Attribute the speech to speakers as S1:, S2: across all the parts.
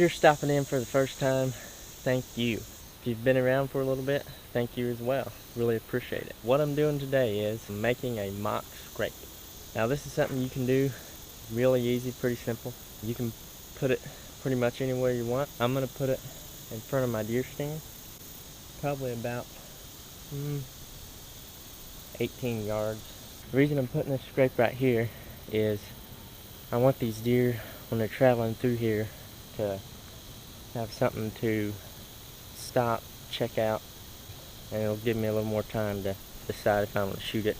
S1: you're stopping in for the first time, thank you. If you've been around for a little bit, thank you as well. Really appreciate it. What I'm doing today is I'm making a mock scrape. Now this is something you can do really easy, pretty simple. You can put it pretty much anywhere you want. I'm going to put it in front of my deer stand, probably about 18 yards. The reason I'm putting this scrape right here is I want these deer, when they're traveling through here, to have something to stop, check out, and it'll give me a little more time to decide if I'm going to shoot it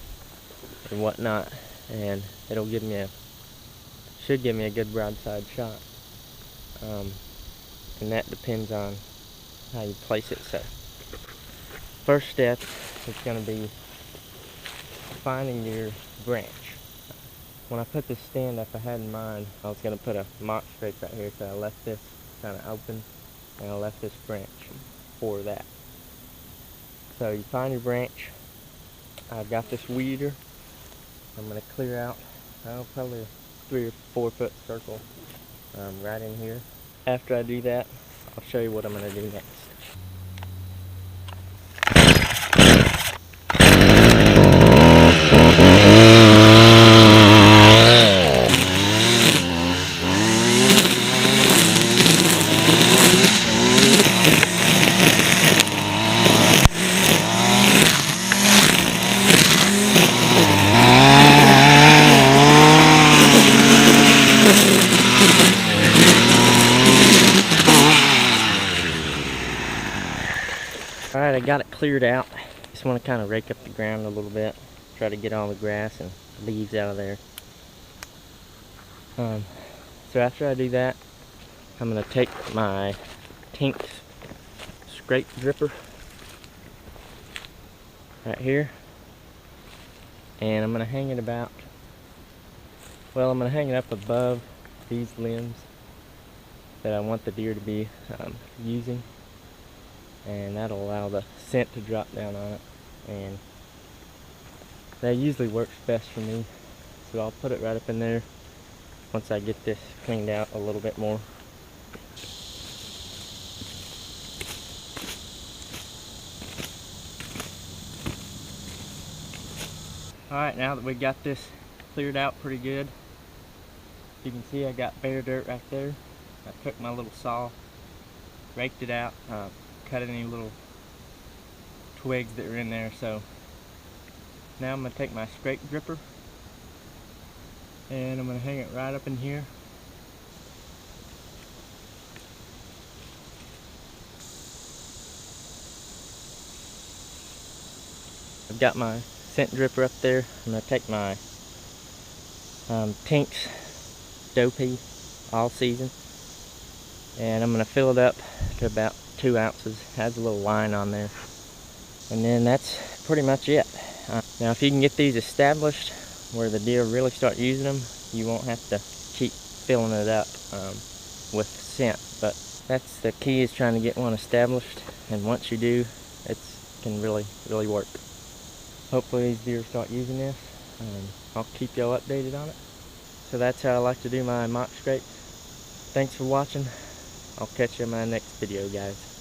S1: and whatnot, and it'll give me should give me a good broadside shot, and that depends on how you place it. So first step is going to be finding your branch. When I put this stand up, I had in mind I was going to put a mock scrape right here, so I left this kind of open and I left this branch for that. So you find your branch. I've got this weeder. I'm going to clear out probably a 3 or 4 foot circle right in here. After I do that, I'll show you what I'm going to do next. Alright, I got it cleared out. Just want to kind of rake up the ground a little bit. Try to get all the grass and leaves out of there. So after I do that, I'm going to take my Tinks scrape dripper right here, and I'm going to hang it I'm going to hang it up above these limbs that I want the deer to be using, and that'll allow the scent to drop down on it, and that usually works best for me. So I'll put it right up in there once I get this cleaned out a little bit more. Alright, now that we got this cleared out pretty good, you can see I got bare dirt right there. I took my little saw, raked it out, cut any little twigs that were in there. So now I'm going to take my scrape dripper and I'm going to hang it right up in here. I've got my scent dripper up there. I'm going to take my Tinks Dopey All Season, and I'm going to fill it up to about 2 ounces. Has a little line on there, and then that's pretty much it. Now if you can get these established where the deer really start using them, you won't have to keep filling it up with scent. But that's the key, is trying to get one established, and once you do, it can really work. Hopefully these deer start using this, and I'll keep y'all updated on it. So that's how I like to do my mock scrapes. Thanks for watching. I'll catch you in my next video, guys.